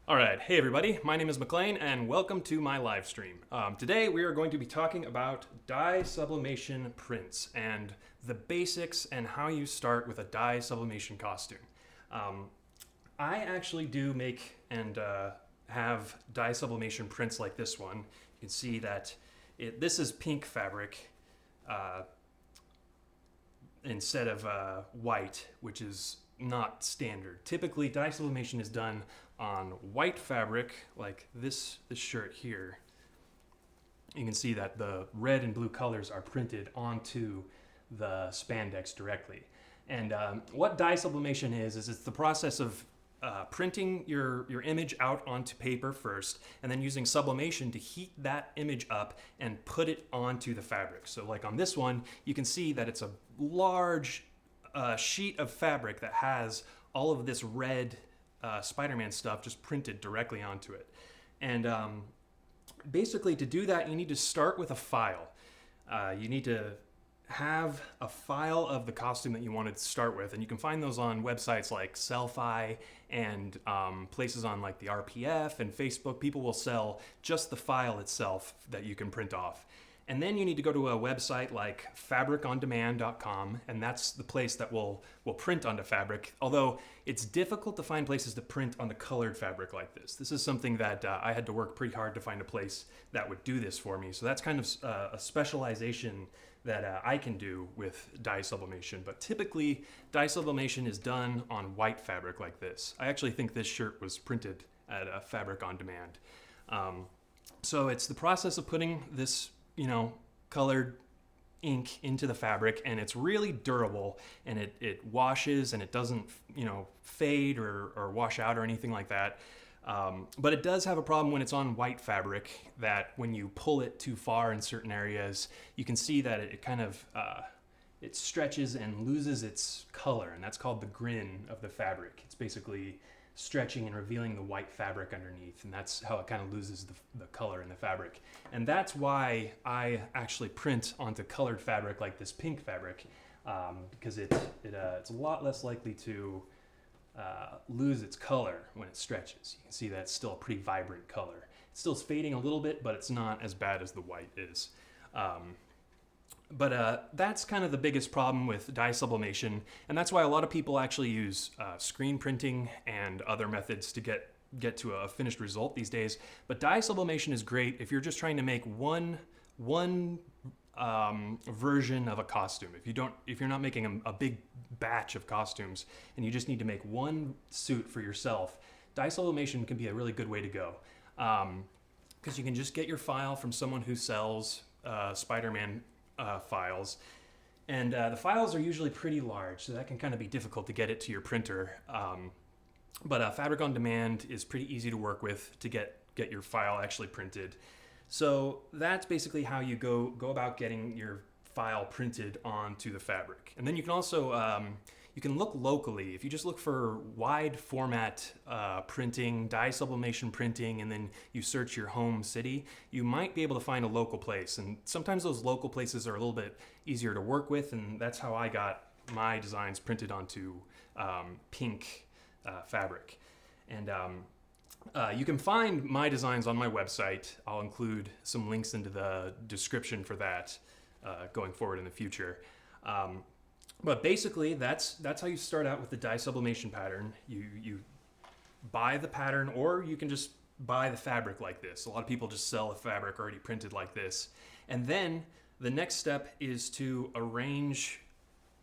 Alright, hey everybody, my name is McLean and welcome to my live stream. Today we are going to be talking about dye sublimation prints and the basics and how you start with a dye sublimation costume. I actually do make and have dye sublimation prints like this one. You can see that this is pink fabric instead of white, which is not standard. Typically, dye sublimation is done on white fabric, like this shirt here. You can see that the red and blue colors are printed onto the spandex directly. And what dye sublimation is it's the process of printing your image out onto paper first, and then using sublimation to heat that image up and put it onto the fabric. So like on this one, you can see that it's a large sheet of fabric that has all of this red Spider-Man stuff just printed directly onto it. And basically to do that, you need to start with a file. You need to have a file of the costume that you wanted to start with, and you can find those on websites like Sellfy and places on like the RPF and Facebook. People will sell just the file itself that you can print off. And then you need to go to a website like fabricondemand.com, and that's the place that will print onto fabric, although it's difficult to find places to print onto colored fabric like this. This is something that I had to work pretty hard to find a place that would do this for me. So that's kind of a specialization that I can do with dye sublimation. But typically, dye sublimation is done on white fabric like this. I actually think this shirt was printed at Fabric on Demand. So it's the process of putting this colored ink into the fabric, and it's really durable, and it washes, and it doesn't, fade or wash out or anything like that. But it does have a problem when it's on white fabric, that when you pull it too far in certain areas, you can see that it kind of, it stretches and loses its color, and that's called the grin of the fabric. It's basically stretching and revealing the white fabric underneath, and that's how it kind of loses the color in the fabric. And that's why I actually print onto colored fabric like this pink fabric, because it's a lot less likely to lose its color when it stretches. You can see that's still a pretty vibrant color. It still is fading a little bit, but it's not as bad as the white is. But that's kind of the biggest problem with dye sublimation, and that's why a lot of people actually use screen printing and other methods to get to a finished result these days. But dye sublimation is great if you're just trying to make one version of a costume. If you're not making a big batch of costumes and you just need to make one suit for yourself, dye sublimation can be a really good way to go, because you can just get your file from someone who sells Spider-Man files, and the files are usually pretty large, so that can kind of be difficult to get it to your printer. But Fabric on Demand is pretty easy to work with to get your file actually printed. So that's basically how you go about getting your file printed onto the fabric. And then you can also you can look locally. If you just look for wide format printing, dye sublimation printing, and then you search your home city, you might be able to find a local place. And sometimes those local places are a little bit easier to work with, and that's how I got my designs printed onto pink fabric. And you can find my designs on my website. I'll include some links into the description for that going forward in the future. But basically, that's how you start out with the dye sublimation pattern. You buy the pattern, or you can just buy the fabric like this. A lot of people just sell the fabric already printed like this. And then the next step is to arrange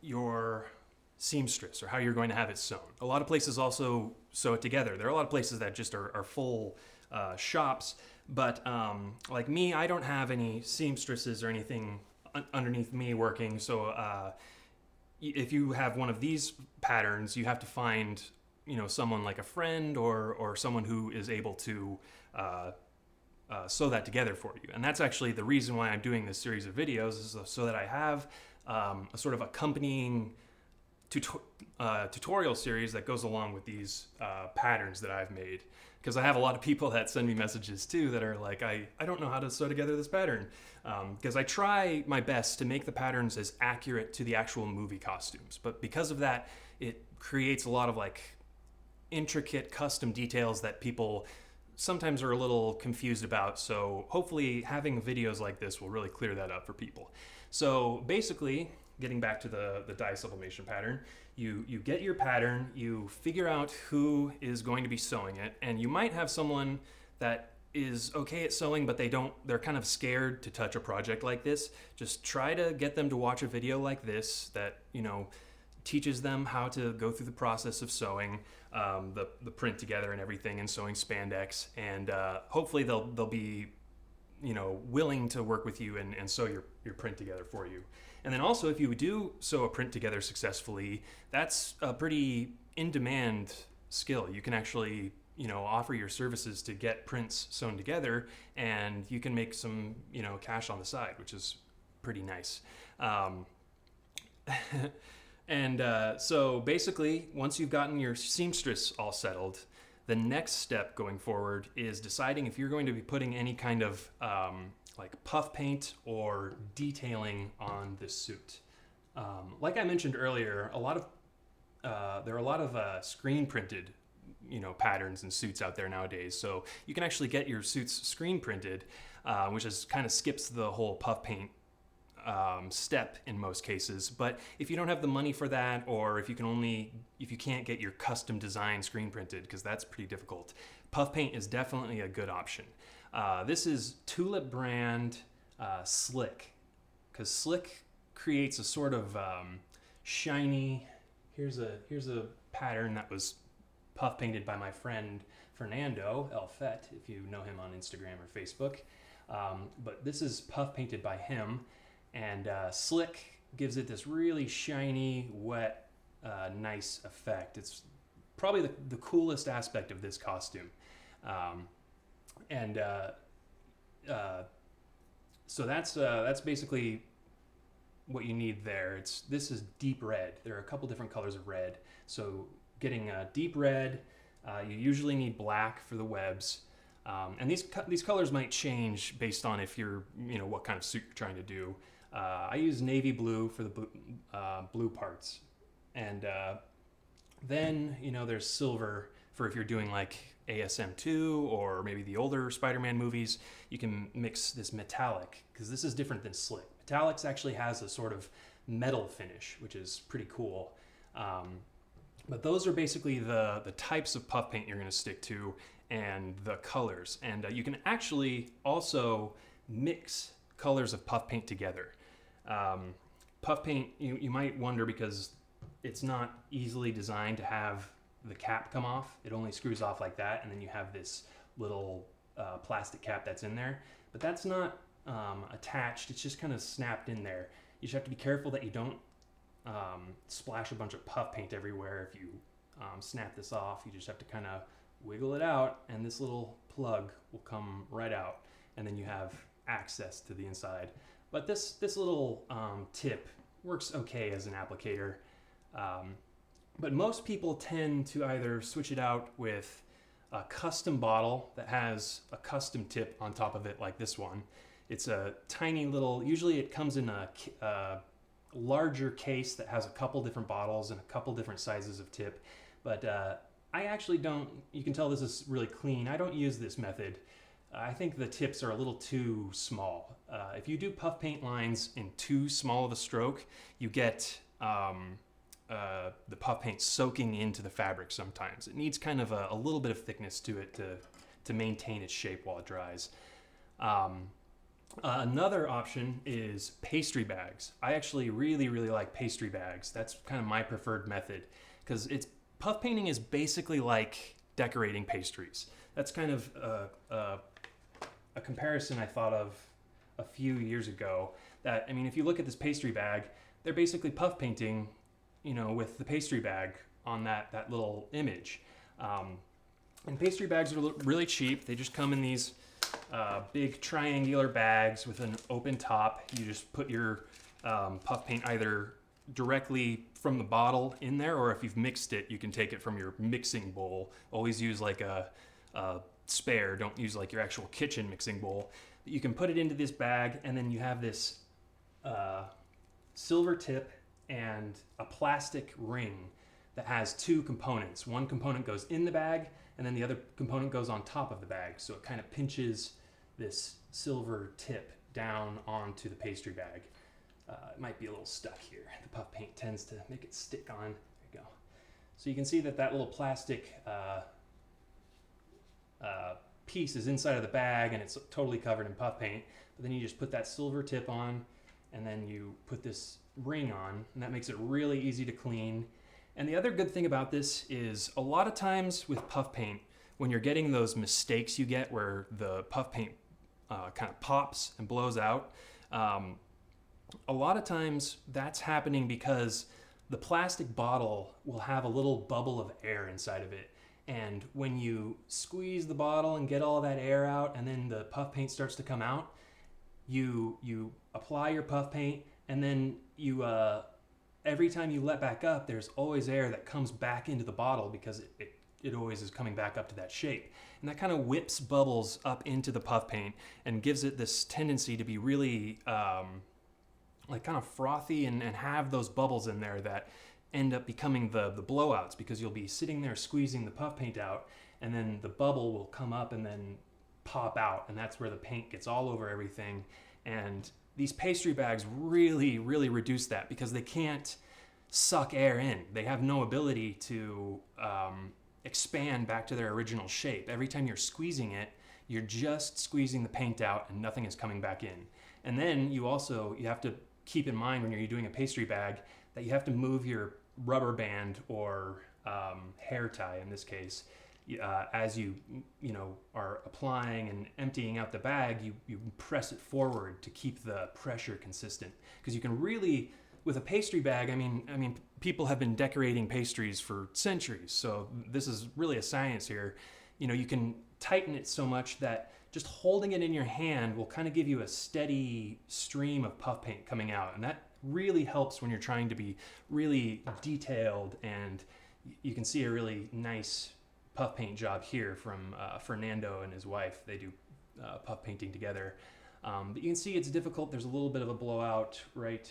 your seamstress, or how you're going to have it sewn. A lot of places also sew it together. There are a lot of places that just are full shops, but like me, I don't have any seamstresses or anything underneath me working, so if you have one of these patterns, you have to find someone like a friend or someone who is able to sew that together for you. And that's actually the reason why I'm doing this series of videos, is so that I have a sort of accompanying tutorial series that goes along with these patterns that I've made. Because I have a lot of people that send me messages too that are like, I don't know how to sew together this pattern. Because I try my best to make the patterns as accurate to the actual movie costumes. But because of that, it creates a lot of like intricate custom details that people sometimes are a little confused about. So hopefully having videos like this will really clear that up for people. So basically, getting back to the dye sublimation pattern, you get your pattern, you figure out who is going to be sewing it, and you might have someone that is okay at sewing, but they're kind of scared to touch a project like this. Just try to get them to watch a video like this that, you know, teaches them how to go through the process of sewing the print together and everything, and sewing spandex, and hopefully they'll be, you know, willing to work with you and sew your print together for you. And then also, if you do sew a print together successfully, that's a pretty in-demand skill. You can actually, you know, offer your services to get prints sewn together, and you can make some, you know, cash on the side, which is pretty nice. So basically, once you've gotten your seamstress all settled, the next step going forward is deciding if you're going to be putting any kind of like puff paint or detailing on this suit. Like I mentioned earlier, there are a lot of screen printed, you know, patterns and suits out there nowadays. So you can actually get your suits screen printed, which is kind of skips the whole puff paint step in most cases. But if you don't have the money for that, or if you can't get your custom design screen printed, because that's pretty difficult, puff paint is definitely a good option. This is Tulip brand Slick, because Slick creates a sort of shiny. Here's a pattern that was puff painted by my friend Fernando Elfet, if you know him on Instagram or Facebook. But this is puff painted by him, and Slick gives it this really shiny, wet, nice effect. It's probably the coolest aspect of this costume. So that's basically what you need there. This is deep red. There are a couple different colors of red. So getting a deep red, you usually need black for the webs. And these colors might change based on if you're, you know, what kind of suit you're trying to do. I use navy blue for the blue parts. And then, you know, there's silver for if you're doing like ASM2 or maybe the older Spider-Man movies. You can mix this metallic, because this is different than Slick. Metallics actually has a sort of metal finish, which is pretty cool. But those are basically the types of puff paint you're going to stick to, and the colors. And you can actually also mix colors of puff paint together. Puff paint, you might wonder, because it's not easily designed to have the cap come off. It only screws off like that, and then you have this little plastic cap that's in there. But that's not attached, it's just kind of snapped in there. You just have to be careful that you don't splash a bunch of puff paint everywhere if you snap this off. You just have to kind of wiggle it out, and this little plug will come right out, and then you have access to the inside. But this little tip works okay as an applicator. But most people tend to either switch it out with a custom bottle that has a custom tip on top of it, like this one. It's a tiny little, usually it comes in a larger case that has a couple different bottles and a couple different sizes of tip. But I actually don't, you can tell this is really clean. I don't use this method. I think the tips are a little too small. If you do puff paint lines in too small of a stroke, you get the puff paint soaking into the fabric sometimes. It needs kind of a little bit of thickness to it to maintain its shape while it dries. Another option is pastry bags. I actually really like pastry bags. That's kind of my preferred method, because puff painting is basically like decorating pastries. That's kind of a comparison I thought of a few years ago. That, I mean, if you look at this pastry bag, they're basically puff painting, you know, with the pastry bag on that little image. And pastry bags are really cheap. They just come in these big triangular bags with an open top. You just put your puff paint either directly from the bottle in there, or if you've mixed it, you can take it from your mixing bowl. Always use like a spare. Don't use like your actual kitchen mixing bowl. You can put it into this bag, and then you have this silver tip and a plastic ring that has two components. One component goes in the bag, and then the other component goes on top of the bag. So it kind of pinches this silver tip down onto the pastry bag. It might be a little stuck here. The puff paint tends to make it stick on. There you go. So you can see that that little plastic piece is inside of the bag, and it's totally covered in puff paint. But then you just put that silver tip on, and then you put this ring on, and that makes it really easy to clean. And the other good thing about this is a lot of times with puff paint, when you're getting those mistakes you get where the puff paint kind of pops and blows out, a lot of times that's happening because the plastic bottle will have a little bubble of air inside of it. And when you squeeze the bottle and get all that air out, and then the puff paint starts to come out, you apply your puff paint, and then you every time you let back up, there's always air that comes back into the bottle because it always is coming back up to that shape. And that kind of whips bubbles up into the puff paint and gives it this tendency to be really like kind of frothy and have those bubbles in there that end up becoming the blowouts, because you'll be sitting there squeezing the puff paint out, and then the bubble will come up and then pop out, and that's where the paint gets all over everything. And these pastry bags really reduce that because they can't suck air in. They have no ability to expand back to their original shape. Every time you're squeezing it, you're just squeezing the paint out and nothing is coming back in. And then you have to keep in mind when you're doing a pastry bag that you have to move your rubber band or hair tie in this case. As you are applying and emptying out the bag, you press it forward to keep the pressure consistent. Because you can really, with a pastry bag, I mean, people have been decorating pastries for centuries, so this is really a science here. You can tighten it so much that just holding it in your hand will kind of give you a steady stream of puff paint coming out, and that really helps when you're trying to be really detailed. And you can see a really nice puff paint job here from Fernando and his wife. They do puff painting together. But you can see it's difficult. There's a little bit of a blowout right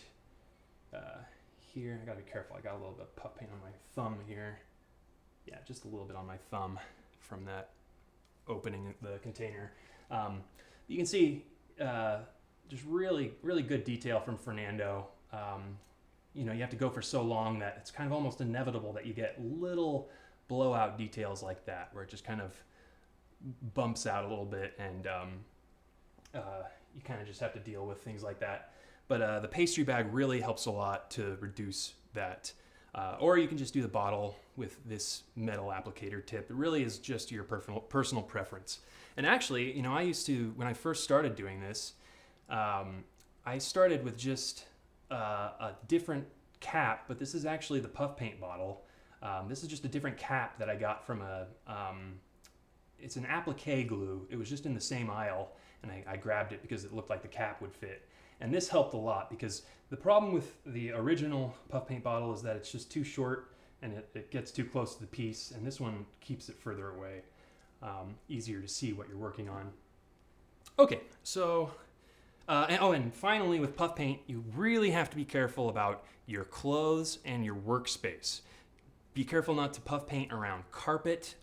here. I gotta be careful. I got a little bit of puff paint on my thumb here. Yeah, just a little bit on my thumb from that opening the container. You can see just really good detail from Fernando. You have to go for so long that it's kind of almost inevitable that you get little blowout details like that, where it just kind of bumps out a little bit, and you kind of just have to deal with things like that. But the pastry bag really helps a lot to reduce that. Or you can just do the bottle with this metal applicator tip. It really is just your personal preference. And actually, I used to, when I first started doing this, I started with just a different cap, but this is actually the puff paint bottle. This is just a different cap that I got from it's an applique glue. It was just in the same aisle, and I grabbed it because it looked like the cap would fit. And this helped a lot, because the problem with the original puff paint bottle is that it's just too short and it gets too close to the piece, and this one keeps it further away. Easier to see what you're working on. Okay, so, and finally with puff paint, you really have to be careful about your clothes and your workspace. Be careful not to puff paint around carpet.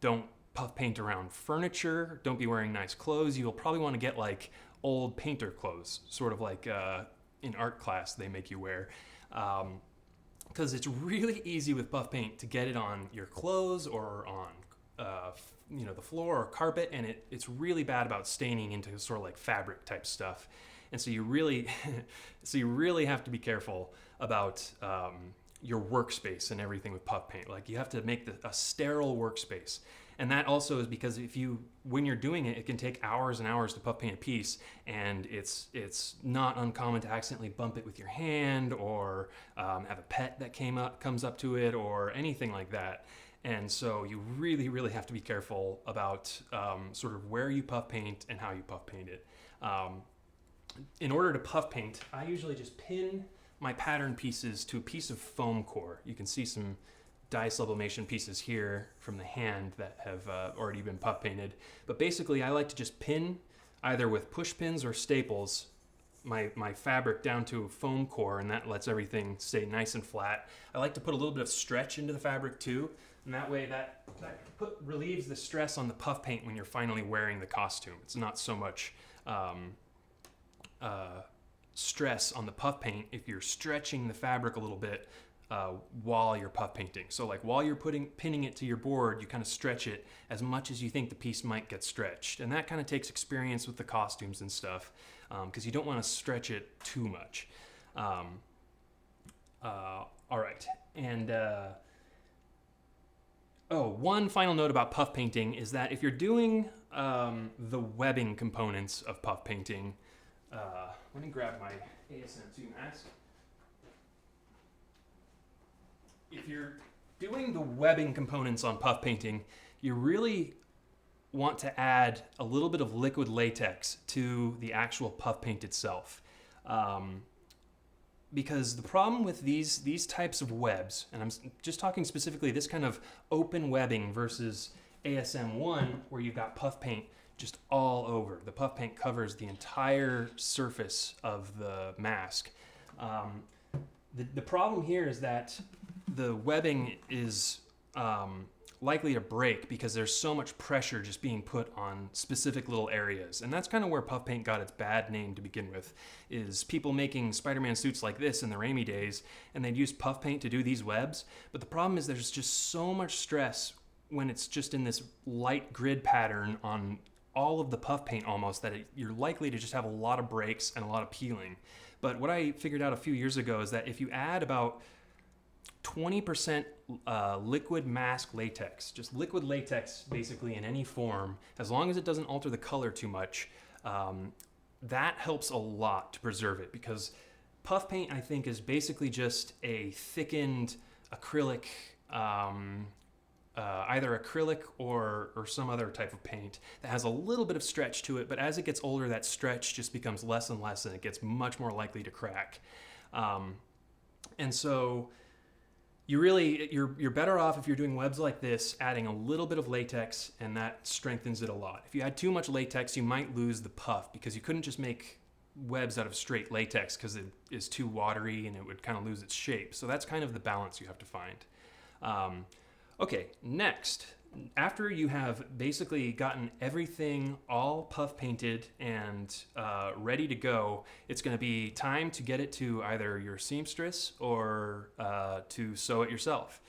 Don't puff paint around furniture. Don't be wearing nice clothes. You'll probably want to get like old painter clothes, sort of like in art class they make you wear. Because it's really easy with puff paint to get it on your clothes or on the floor or carpet, and it's really bad about staining into sort of like fabric type stuff. And so you really have to be careful about your workspace and everything with puff paint. Like, you have to make a sterile workspace. And that also is because when you're doing it, it can take hours and hours to puff paint a piece, and it's not uncommon to accidentally bump it with your hand, or have a pet that comes up to it, or anything like that. And so you really have to be careful about sort of where you puff paint and how you puff paint it. In order to puff paint, I usually just pin my pattern pieces to a piece of foam core. You can see some dye sublimation pieces here from the hand that have already been puff painted. But basically, I like to just pin either with push pins or staples my fabric down to a foam core, and that lets everything stay nice and flat. I like to put a little bit of stretch into the fabric too, and that way that relieves the stress on the puff paint when you're finally wearing the costume. It's not so much stress on the puff paint if you're stretching the fabric a little bit while you're puff painting. So like while you're pinning it to your board, you kind of stretch it as much as you think the piece might get stretched. And that kind of takes experience with the costumes and stuff, because you don't want to stretch it too much. All right. And one final note about puff painting is that if you're doing the webbing components of puff painting, let me grab my ASM2 mask. If you're doing the webbing components on puff painting, you really want to add a little bit of liquid latex to the actual puff paint itself. Because the problem with these types of webs, and I'm just talking specifically this kind of open webbing versus ASM1, where you've got puff paint just all over. The puff paint covers the entire surface of the mask. The problem here is that the webbing is likely to break because there's so much pressure just being put on specific little areas. And that's kind of where puff paint got its bad name to begin with, is people making Spider-Man suits like this in the Raimi days, and they'd use puff paint to do these webs. But the problem is there's just so much stress when it's just in this light grid pattern on all of the puff paint almost, that you're likely to just have a lot of breaks and a lot of peeling. But what I figured out a few years ago is that if you add about 20% liquid mask latex, just liquid latex basically in any form, as long as it doesn't alter the color too much, that helps a lot to preserve it, because puff paint, I think, is basically just a thickened acrylic, either acrylic or some other type of paint that has a little bit of stretch to it, but as it gets older, that stretch just becomes less and less, and it gets much more likely to crack. And so you're better off, if you're doing webs like this, adding a little bit of latex, and that strengthens it a lot. If you add too much latex, you might lose the puff, because you couldn't just make webs out of straight latex because it is too watery and it would kind of lose its shape. So that's kind of the balance you have to find. Okay, next, after you have basically gotten everything all puff painted and ready to go, it's going to be time to get it to either your seamstress or to sew it yourself.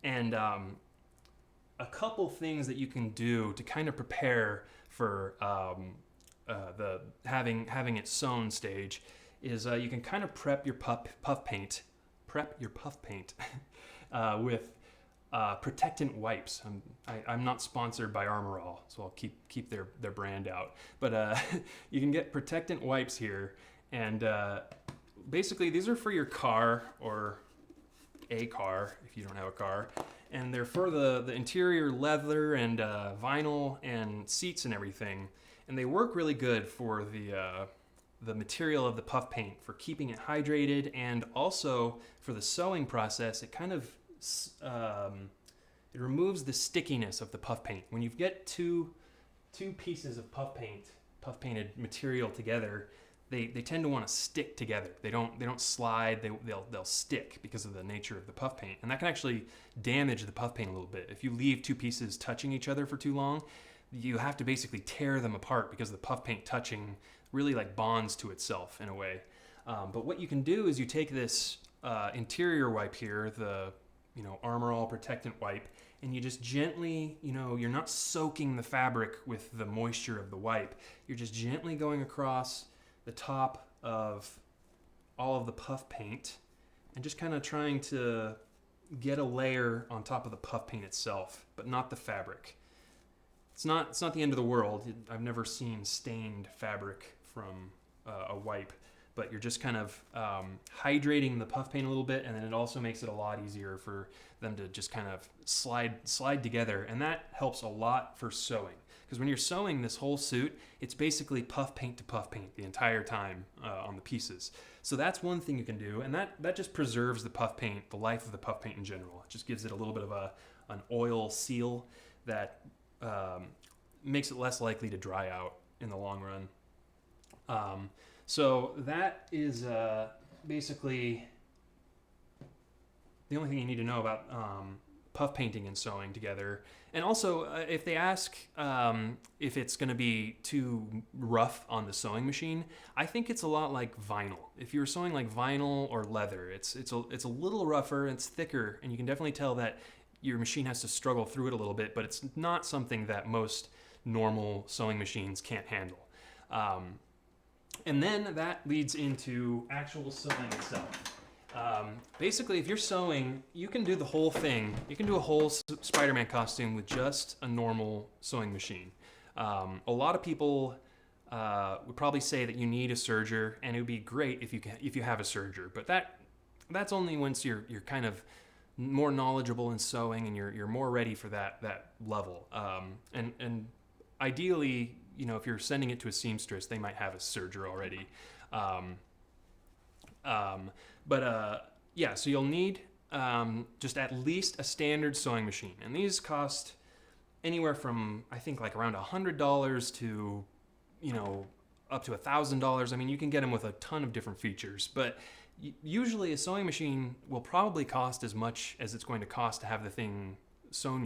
And a couple things that you can do to kind of prepare for the having it sewn stage is you can kind of prep your puff paint with Protectant Wipes. I'm not sponsored by Armor All, so I'll keep their brand out. But you can get Protectant Wipes here, and basically these are for your car, or a car if you don't have a car, and they're for the interior leather and vinyl and seats and everything, and they work really good for the material of the puff paint, for keeping it hydrated, and also for the sewing process. It kind of it removes the stickiness of the puff paint. When you get two pieces of puff painted material together, they tend to want to stick together. They don't slide. They'll stick because of the nature of the puff paint, and that can actually damage the puff paint a little bit. If you leave two pieces touching each other for too long, you have to basically tear them apart, because the puff paint touching really like bonds to itself in a way. But what you can do is you take this interior wipe here, the Armor All Protectant Wipe, and you just gently, you're not soaking the fabric with the moisture of the wipe. You're just gently going across the top of all of the puff paint and just kind of trying to get a layer on top of the puff paint itself, but not the fabric. It's not the end of the world. I've never seen stained fabric from a wipe, but you're just kind of hydrating the puff paint a little bit, and then it also makes it a lot easier for them to just kind of slide together, and that helps a lot for sewing. Because when you're sewing this whole suit, it's basically puff paint to puff paint the entire time on the pieces. So that's one thing you can do, and that just preserves the puff paint, the life of the puff paint in general. It just gives it a little bit of an oil seal that makes it less likely to dry out in the long run. So that is basically the only thing you need to know about puff painting and sewing together. And also, if they ask if it's going to be too rough on the sewing machine, I think it's a lot like vinyl. If you're sewing like vinyl or leather, it's a little rougher, it's thicker, and you can definitely tell that your machine has to struggle through it a little bit, but it's not something that most normal sewing machines can't handle. And then that leads into actual sewing itself. Basically, if you're sewing, you can do the whole thing. You can do a whole Spider-Man costume with just a normal sewing machine. A lot of people would probably say that you need a serger, and it would be great if you have a serger. But that's only once you're kind of more knowledgeable in sewing and you're more ready for that level. And ideally, you know, if you're sending it to a seamstress, they might have a serger already. Yeah, so you'll need just at least a standard sewing machine. And these cost anywhere from, I think, like around $100 to, you know, up to $1,000. I mean, you can get them with a ton of different features. But usually a sewing machine will probably cost as much as it's going to cost to have the thing sewn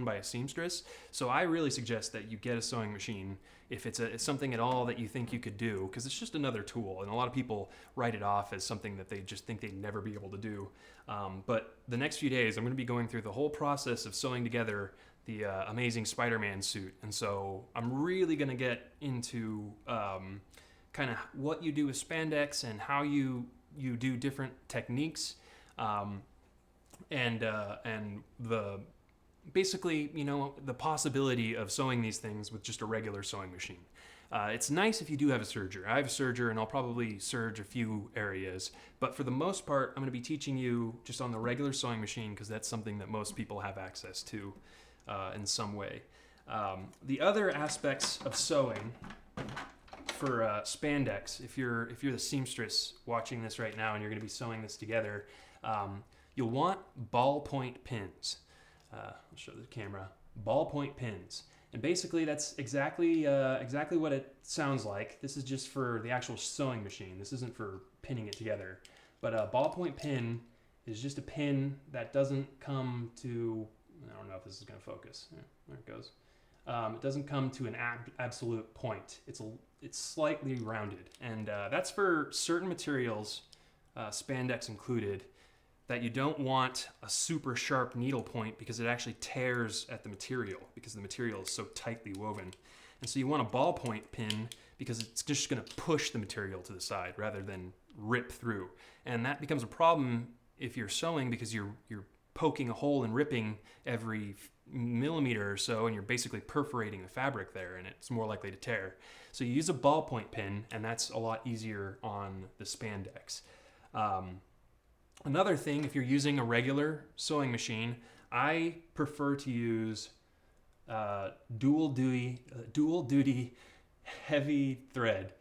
by a seamstress. So I really suggest that you get a sewing machine if it's something at all that you think you could do, because it's just another tool, and a lot of people write it off as something that they just think they'd never be able to do. But the next few days, I'm going to be going through the whole process of sewing together the amazing Spider-Man suit, and so I'm really going to get into kind of what you do with spandex and how you do different techniques, and the basically, you know, the possibility of sewing these things with just a regular sewing machine. It's nice if you do have a serger. I have a serger, and I'll probably serge a few areas, but for the most part, I'm going to be teaching you just on the regular sewing machine, because that's something that most people have access to in some way. The other aspects of sewing for spandex, if you're the seamstress watching this right now and you're going to be sewing this together, you'll want ballpoint pins. I'll show the camera. Ballpoint pins, and basically that's exactly what it sounds like. This is just for the actual sewing machine. This isn't for pinning it together. But a ballpoint pin is just a pin that doesn't come to, I don't know if this is going to focus. Yeah, there it goes. It doesn't come to an absolute point. It's slightly rounded, and that's for certain materials, spandex included, that you don't want a super sharp needle point, because it actually tears at the material, because the material is so tightly woven. And so you want a ballpoint pin because it's just going to push the material to the side rather than rip through. And that becomes a problem if you're sewing, because you're poking a hole and ripping every millimeter or so, and you're basically perforating the fabric there, and it's more likely to tear. So you use a ballpoint pin, and that's a lot easier on the spandex. Another thing, if you're using a regular sewing machine, I prefer to use dual duty heavy thread.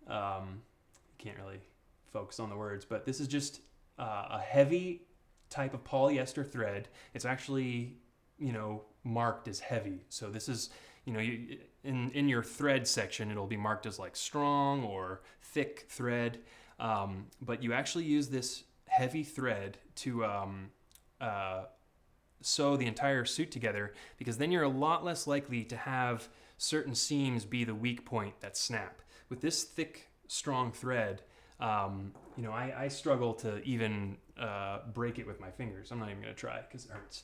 Can't really focus on the words, but this is just a heavy type of polyester thread. It's actually, you know, marked as heavy. So this is, you know, in your thread section, it'll be marked as like strong or thick thread. But you actually use this heavy thread to sew the entire suit together, because then you're a lot less likely to have certain seams be the weak point that snap. With this thick, strong thread, you know, I struggle to even break it with my fingers. I'm not even going to try because it hurts.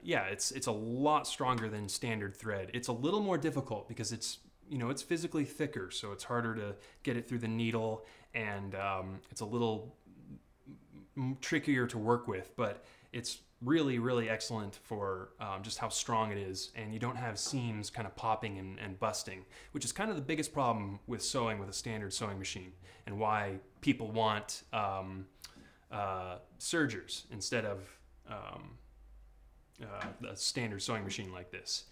Yeah, it's a lot stronger than standard thread. It's a little more difficult because it's, you know, it's physically thicker, so it's harder to get it through the needle, and it's a little trickier to work with, but it's really, really excellent for just how strong it is, and you don't have seams kind of popping and busting, which is kind of the biggest problem with sewing with a standard sewing machine, and why people want sergers instead of a standard sewing machine like this.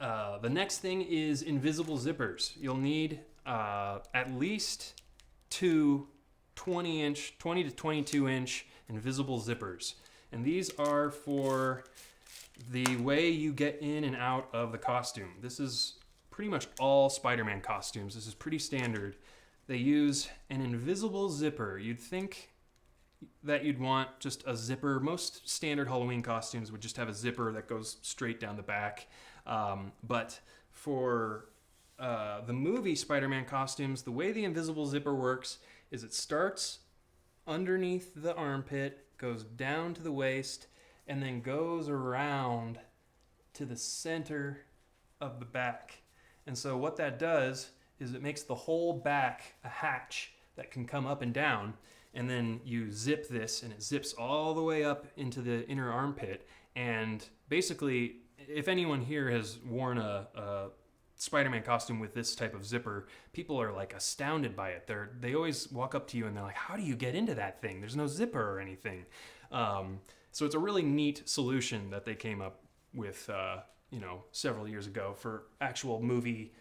The next thing is invisible zippers. You'll need at least two 20 to 22 inch invisible zippers. And these are for the way you get in and out of the costume. This is pretty much all Spider-Man costumes, this is pretty standard. They use an invisible zipper. You'd think that you'd want just a zipper. Most standard Halloween costumes would just have a zipper that goes straight down the back. But for the movie Spider-Man costumes, the way the invisible zipper works is it starts underneath the armpit, goes down to the waist, and then goes around to the center of the back. And so what that does is it makes the whole back a hatch that can come up and down, and then you zip this and it zips all the way up into the inner armpit. And basically, if anyone here has worn a Spider-Man costume with this type of zipper, people are like astounded by it. They always walk up to you and they're like, how do you get into that thing? There's no zipper or anything. So it's a really neat solution that they came up with several years ago for actual movie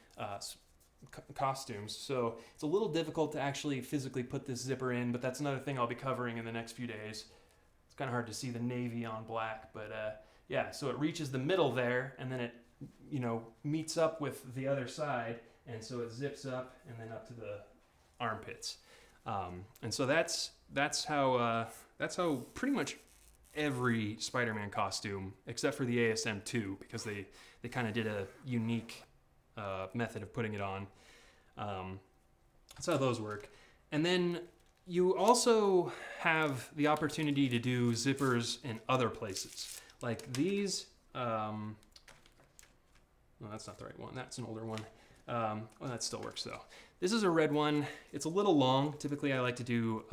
costumes. So it's a little difficult to actually physically put this zipper in, but that's another thing I'll be covering in the next few days. It's kind of hard to see the navy on black, but yeah, so it reaches the middle there, and then it meets up with the other side, and so it zips up and then up to the armpits. And so that's how pretty much every Spider-Man costume, except for the ASM 2, because they kind of did a unique method of putting it on. That's how those work. And then you also have the opportunity to do zippers in other places. Like these, no, that's not the right one. That's an older one. Well, that still works though. This is a red one. It's a little long. Typically I like to do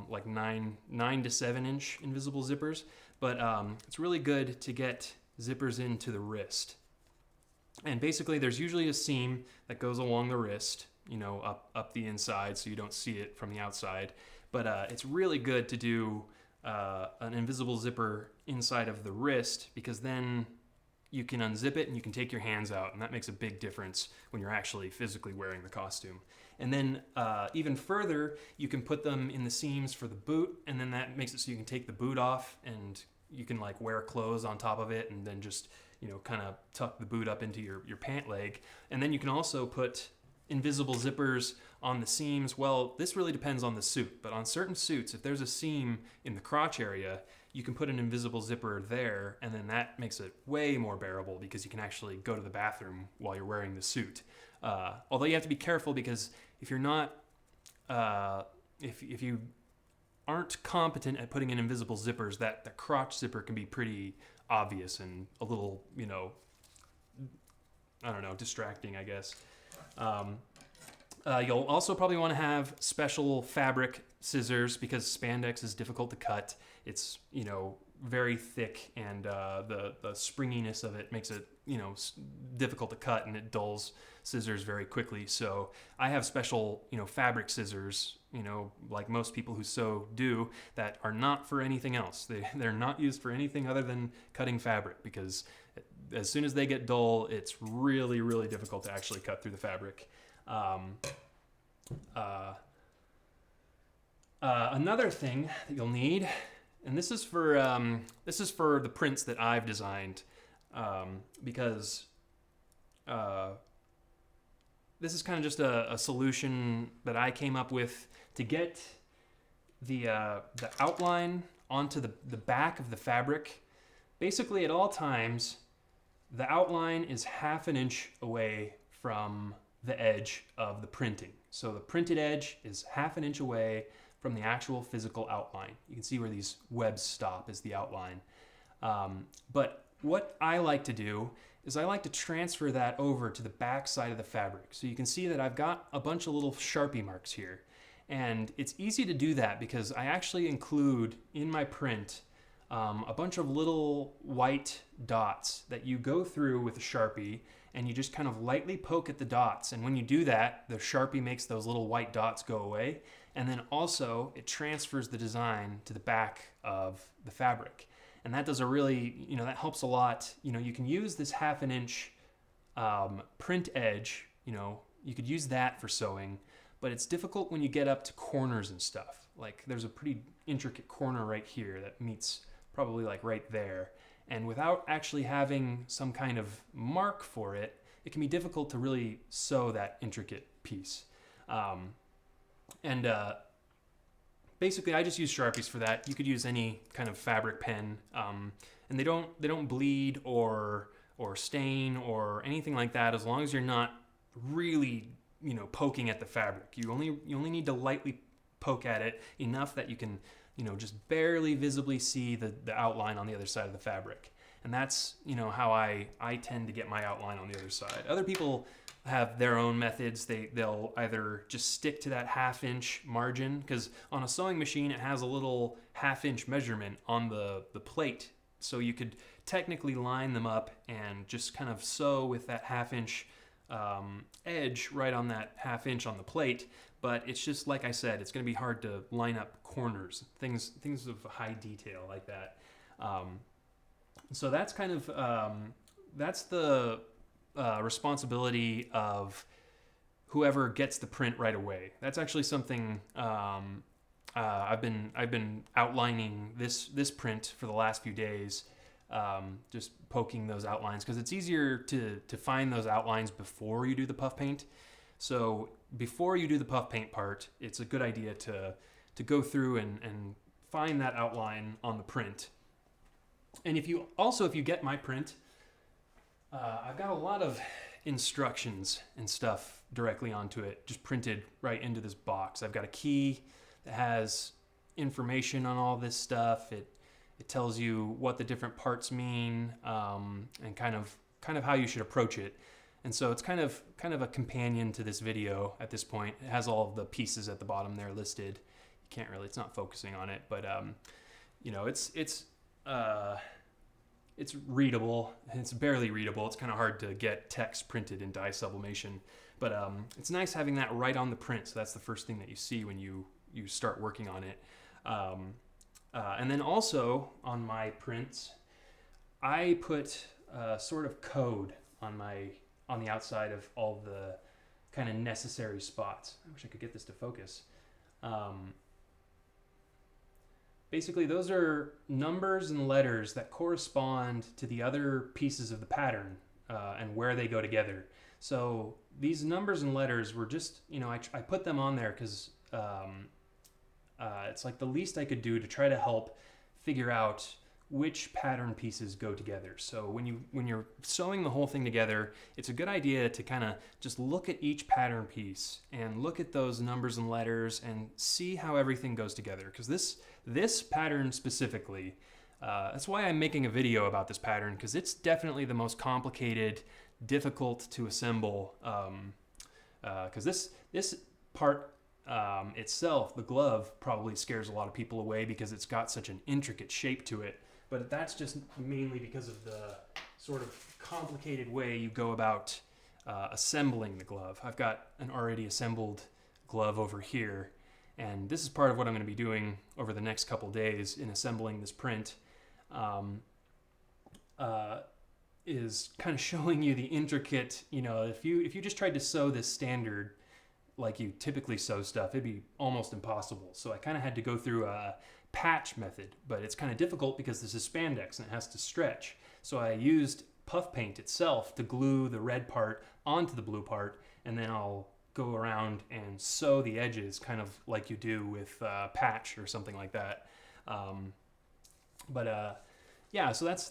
like 9 to 7 inch invisible zippers, but it's really good to get zippers into the wrist. And basically there's usually a seam that goes along the wrist, up the inside so you don't see it from the outside. But it's really good to do an invisible zipper inside of the wrist, because then you can unzip it and you can take your hands out, and that makes a big difference when you're actually physically wearing the costume. And then even further, you can put them in the seams for the boot, and then that makes it so you can take the boot off and you can like wear clothes on top of it and then just kind of tuck the boot up into your pant leg. And then you can also put invisible zippers on the seams. Well, this really depends on the suit, but on certain suits, if there's a seam in the crotch area, you can put an invisible zipper there, and then that makes it way more bearable because you can actually go to the bathroom while you're wearing the suit. Although you have to be careful, because if you're not, if you aren't competent at putting in invisible zippers, that the crotch zipper can be pretty obvious and a little, distracting, I guess. You'll also probably want to have special fabric scissors, because spandex is difficult to cut. It's, very thick, and the springiness of it makes it, difficult to cut, and it dulls scissors very quickly. So I have special, fabric scissors, like most people who sew do, that are not for anything else. They're not used for anything other than cutting fabric, because as soon as they get dull, it's really, really difficult to actually cut through the fabric. Another thing that you'll need, and this is for the prints that I've designed, because this is kind of just a solution that I came up with to get the outline onto the back of the fabric. Basically, at all times, the outline is 1/2 inch away from the edge of the printing. So the printed edge is 1/2 inch away from the actual physical outline. You can see where these webs stop is the outline. But what I like to do is I like to transfer that over to the back side of the fabric. So you can see that I've got a bunch of little Sharpie marks here. And it's easy to do that because I actually include in my print a bunch of little white dots that you go through with a Sharpie, and you just kind of lightly poke at the dots. And when you do that, the Sharpie makes those little white dots go away. And then also it transfers the design to the back of the fabric. And that does a really, that helps a lot. You can use this 1/2 inch print edge, you could use that for sewing, but it's difficult when you get up to corners and stuff. Like there's a pretty intricate corner right here that meets probably like right there. And without actually having some kind of mark for it, it can be difficult to really sew that intricate piece. And basically, I just use Sharpies for that. You could use any kind of fabric pen, and they don't bleed or stain or anything like that, as long as you're not really, you know, poking at the fabric. You only need to lightly poke at it enough that you can, you know, just barely visibly see the outline on the other side of the fabric. And that's, you know, how I tend to get my outline on the other side. Other people have their own methods. They'll either just stick to that 1/2 inch margin, because on a sewing machine it has a little 1/2 inch measurement on the plate, so you could technically line them up and just kind of sew with that 1/2 inch edge right on that 1/2 inch on the plate. But it's just, like I said, it's going to be hard to line up corners, things of high detail like that. So that's kind of that's the responsibility of whoever gets the print right away. That's actually something I've been outlining this print for the last few days, just poking those outlines, because it's easier to find those outlines before you do the puff paint. So before you do the puff paint part, it's a good idea to go through and find that outline on the print. And if you get my print, I've got a lot of instructions and stuff directly onto it, just printed right into this box. I've got a key that has information on all this stuff. It tells you what the different parts mean, and kind of how you should approach it. And so it's kind of a companion to this video at this point. It has all of the pieces at the bottom there listed. You can't really, it's not focusing on it, but you know, it's readable. It's barely readable. It's kind of hard to get text printed in dye sublimation, but it's nice having that right on the print. So that's the first thing that you see when you start working on it. And then also on my prints, I put a sort of code on the outside of all the kind of necessary spots. I wish I could get this to focus. Basically, those are numbers and letters that correspond to the other pieces of the pattern, and where they go together. So these numbers and letters were just, you know, I put them on there because it's like the least I could do to try to help figure out which pattern pieces go together. So when you're sewing the whole thing together, it's a good idea to kind of just look at each pattern piece and look at those numbers and letters and see how everything goes together. Because this pattern specifically, that's why I'm making a video about this pattern, because it's definitely the most complicated, difficult to assemble. Because this part itself, the glove, probably scares a lot of people away because it's got such an intricate shape to it. But that's just mainly because of the sort of complicated way you go about assembling the glove. I've got an already assembled glove over here, and this is part of what I'm going to be doing over the next couple days in assembling this print, is kind of showing you the intricate, you know, if you just tried to sew this standard like you typically sew stuff, it'd be almost impossible. So I kind of had to go through a patch method, but it's kind of difficult because this is spandex and it has to stretch. So I used puff paint itself to glue the red part onto the blue part, and then I'll go around and sew the edges kind of like you do with patch or something like that. Yeah, so that's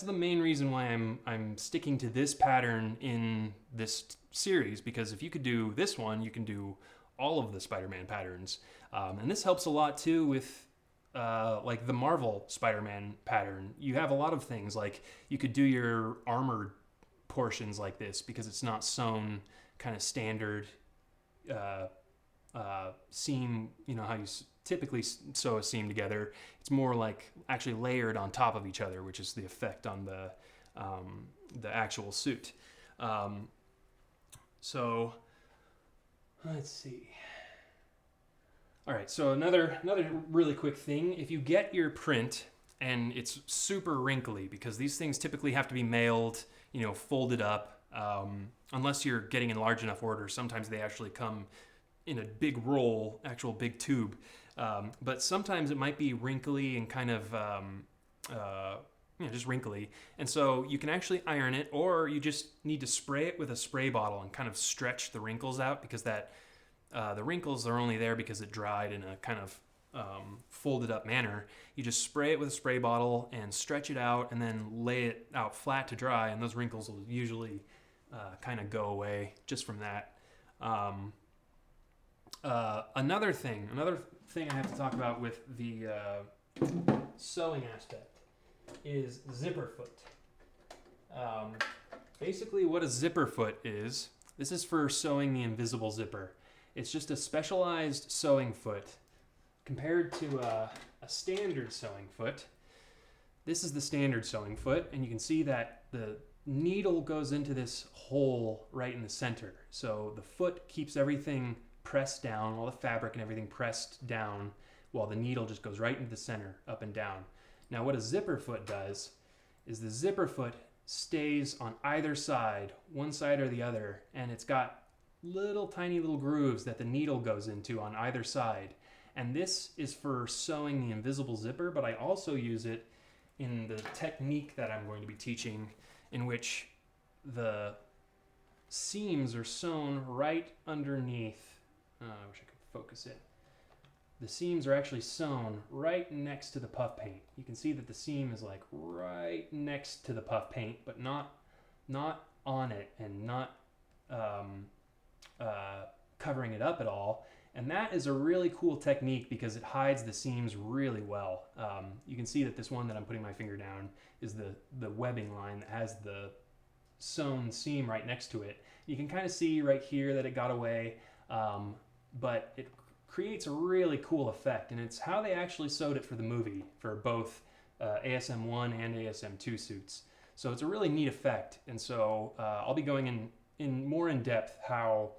the main reason why I'm sticking to this pattern in this series, because if you could do this one, you can do all of the Spider-Man patterns. And this helps a lot too with like the Marvel Spider-Man pattern. You have a lot of things, like you could do your armored portions like this because it's not sewn kind of standard seam, you know how you typically sew a seam together. It's more like actually layered on top of each other, which is the effect on the actual suit. So let's see. All right, so another really quick thing, if you get your print and it's super wrinkly, because these things typically have to be mailed, you know, folded up, unless you're getting in large enough orders. Sometimes they actually come in a big roll, actual big tube. But sometimes it might be wrinkly and kind of just wrinkly. And so you can actually iron it, or you just need to spray it with a spray bottle and kind of stretch the wrinkles out, because that the wrinkles are only there because it dried in a kind of folded up manner. You just spray it with a spray bottle and stretch it out, and then lay it out flat to dry, and those wrinkles will usually kind of go away just from that. Another thing I have to talk about with the sewing aspect is zipper foot. Basically what a zipper foot is, this is for sewing the invisible zipper. It's just a specialized sewing foot compared to a standard sewing foot. This is the standard sewing foot, and you can see that the needle goes into this hole right in the center. So the foot keeps everything pressed down, all the fabric and everything pressed down, while the needle just goes right into the center, up and down. Now what a zipper foot does is the zipper foot stays on either side, one side or the other, and it's got tiny little grooves that the needle goes into on either side. And this is for sewing the invisible zipper, but I also use it in the technique that I'm going to be teaching, in which the seams are sewn right underneath. I wish I could focus it. The seams are actually sewn right next to the puff paint. You can see that the seam is like right next to the puff paint, but not on it, and not covering it up at all. And that is a really cool technique because it hides the seams really well. You can see that this one that I'm putting my finger down is the webbing line that has the sewn seam right next to it. You can kind of see right here that it got away, but it creates a really cool effect, and it's how they actually sewed it for the movie, for both ASM1 and ASM2 suits. So it's a really neat effect, and so I'll be going in more in depth how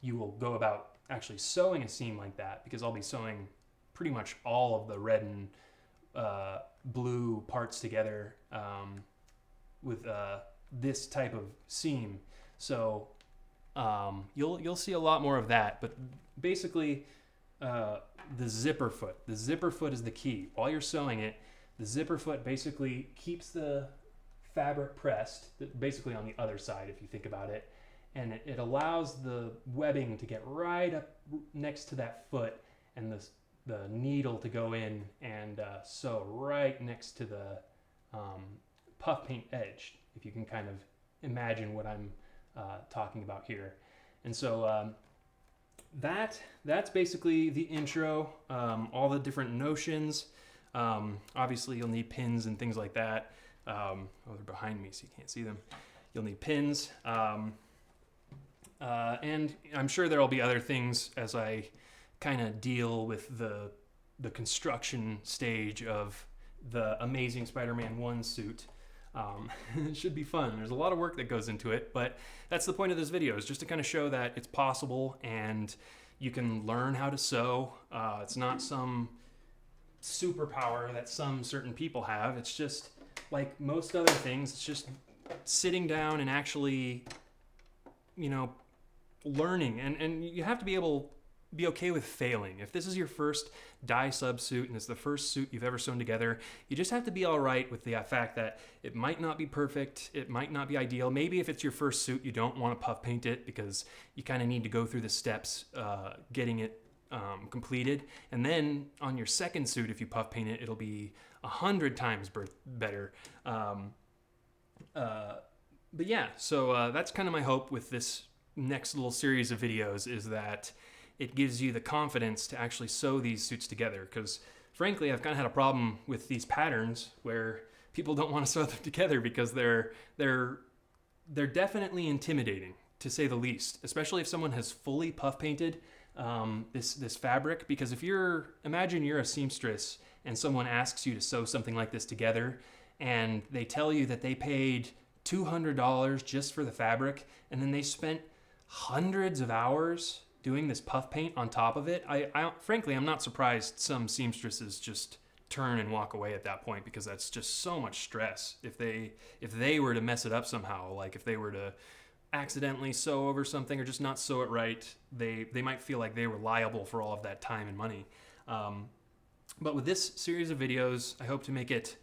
you will go about actually sewing a seam like that, because I'll be sewing pretty much all of the red and blue parts together with this type of seam. So you'll see a lot more of that, but basically the zipper foot is the key. While you're sewing it, the zipper foot basically keeps the fabric pressed, basically on the other side if you think about it, and it allows the webbing to get right up next to that foot, and the needle to go in and sew right next to the puff paint edge, if you can kind of imagine what I'm talking about here. And so that's basically the intro, all the different notions. Obviously you'll need pins and things like that. Oh, they're behind me so you can't see them. You'll need pins. And I'm sure there'll be other things as I kind of deal with the construction stage of the Amazing Spider-Man 1 suit. It should be fun. There's a lot of work that goes into it, but that's the point of this video, is just to kind of show that it's possible and you can learn how to sew. It's not some superpower that some certain people have. It's just like most other things. It's just sitting down and actually, learning, and you have to be okay with failing. If this is your first dye sub suit and it's the first suit you've ever sewn together, you just have to be all right with the fact that it might not be perfect, it might not be ideal. Maybe if it's your first suit, you don't want to puff paint it because you kind of need to go through the steps getting it completed, and then on your second suit, if you puff paint it, it'll be 100 times better. But yeah, so that's kind of my hope with this next little series of videos, is that it gives you the confidence to actually sew these suits together, because frankly I've kind of had a problem with these patterns where people don't want to sew them together because they're definitely intimidating, to say the least, especially if someone has fully puff painted this fabric. Because if imagine you're a seamstress and someone asks you to sew something like this together, and they tell you that they paid $200 just for the fabric, and then they spent hundreds of hours doing this puff paint on top of it. Frankly, I'm not surprised some seamstresses just turn and walk away at that point, because that's just so much stress. If they were to mess it up somehow, like if they were to accidentally sew over something or just not sew it right, they might feel like they were liable for all of that time and money. But with this series of videos, I hope to make it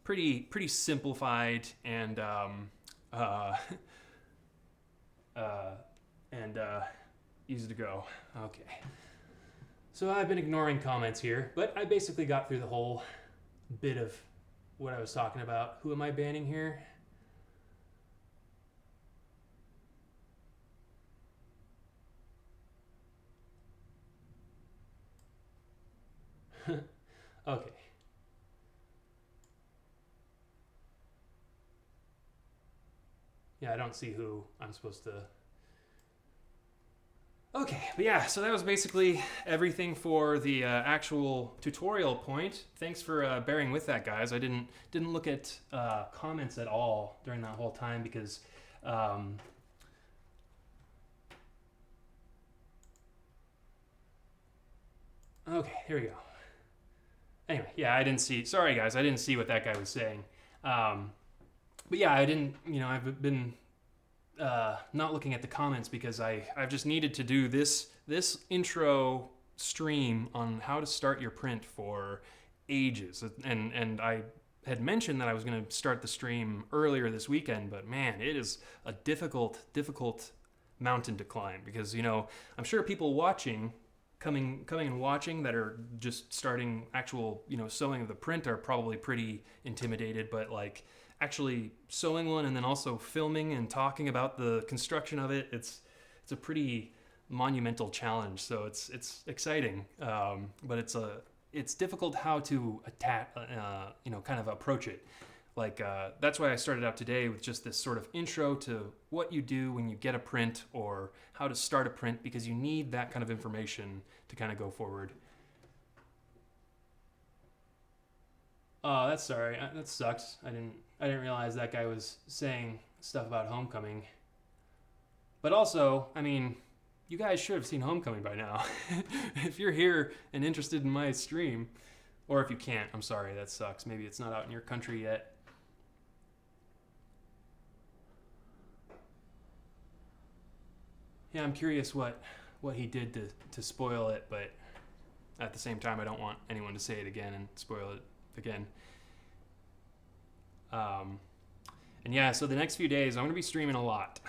pretty simplified and uh, and easy to go. Okay. So I've been ignoring comments here, but I basically got through the whole bit of what I was talking about. Who am I banning here? Okay. Yeah, I don't see who I'm supposed to... Okay, but yeah, so that was basically everything for the actual tutorial point. Thanks for bearing with that, guys. I didn't look at comments at all during that whole time because okay, here we go. Anyway, yeah, I didn't see. Sorry, guys, I didn't see what that guy was saying. But yeah, I didn't. You know, I've been not looking at the comments because I've just needed to do this intro stream on how to start your print for ages, and I had mentioned that I was going to start the stream earlier this weekend, but man, it is a difficult mountain to climb because, you know, I'm sure people watching coming and watching that are just starting actual, you know, sewing of the print are probably pretty intimidated, but like actually sewing one and then also filming and talking about the construction of it, it's a pretty monumental challenge. So it's exciting, but it's difficult how to attack, you know, kind of approach it. Like that's why I started out today with just this sort of intro to what you do when you get a print or how to start a print, because you need that kind of information to kind of go forward. Oh, that's sorry. That sucks. I didn't realize that guy was saying stuff about Homecoming. But also, I mean, you guys should have seen Homecoming by now. If you're here and interested in my stream, or if you can't, I'm sorry, that sucks. Maybe it's not out in your country yet. Yeah, I'm curious what he did to spoil it, but at the same time, I don't want anyone to say it again and spoil it again. And yeah, so the next few days, I'm going to be streaming a lot,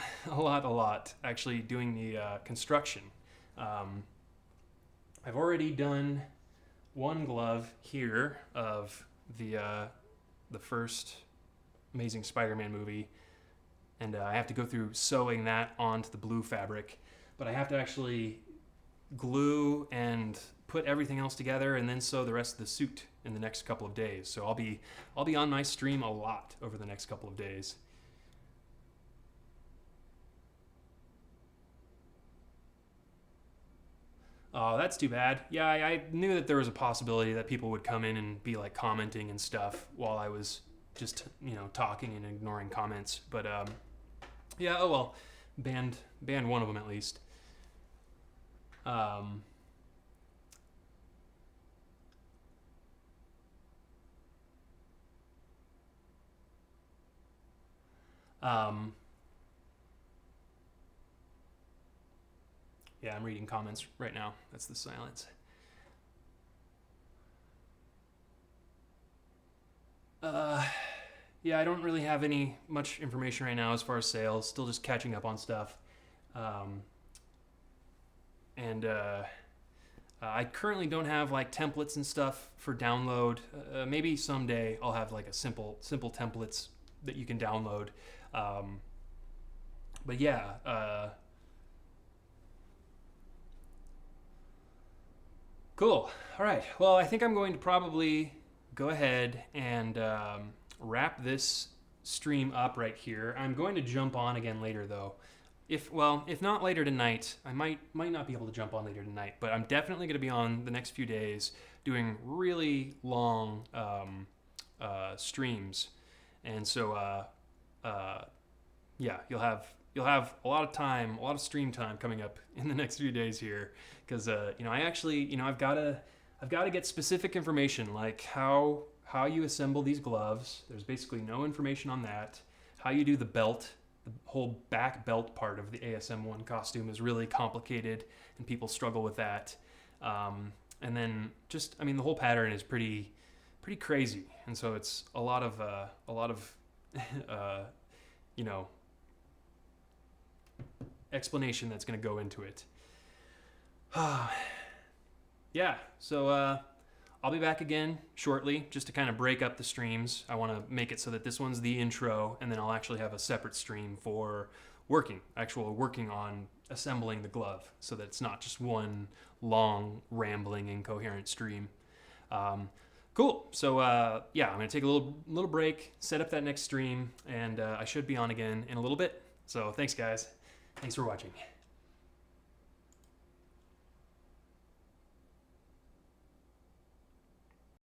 actually doing the construction. I've already done one glove here of the first Amazing Spider-Man movie, and I have to go through sewing that onto the blue fabric, but I have to actually glue and put everything else together and then sew the rest of the suit in the next couple of days. So I'll be on my stream a lot over the next couple of days. Oh, that's too bad. Yeah, I knew that there was a possibility that people would come in and be like commenting and stuff while I was just, you know, talking and ignoring comments. But yeah, oh well, banned one of them at least. Yeah, I'm reading comments right now. That's the silence. Yeah, I don't really have much information right now as far as sales. Still just catching up on stuff. And I currently don't have like templates and stuff for download. Maybe someday I'll have like a simple templates that you can download. But yeah, cool. All right. Well, I think I'm going to probably go ahead and wrap this stream up right here. I'm going to jump on again later though. If not later tonight, I might not be able to jump on later tonight, but I'm definitely going to be on the next few days doing really long streams, and so yeah, you'll have a lot of time, a lot of stream time coming up in the next few days here, because you know, I actually, you know, I've got to get specific information like how you assemble these gloves. There's basically no information on that. How you do the belt. The whole back belt part of the ASM1 costume is really complicated and people struggle with that. And then just, I mean, the whole pattern is pretty pretty crazy, and so it's a lot of you know, explanation that's going to go into it. Yeah, so I'll be back again shortly just to kind of break up the streams. I want to make it so that this one's the intro, and then I'll actually have a separate stream for working on assembling the glove, so that it's not just one long, rambling, incoherent stream. Cool. So yeah, I'm going to take a little break, set up that next stream, and I should be on again in a little bit. So thanks, guys. Thanks for watching.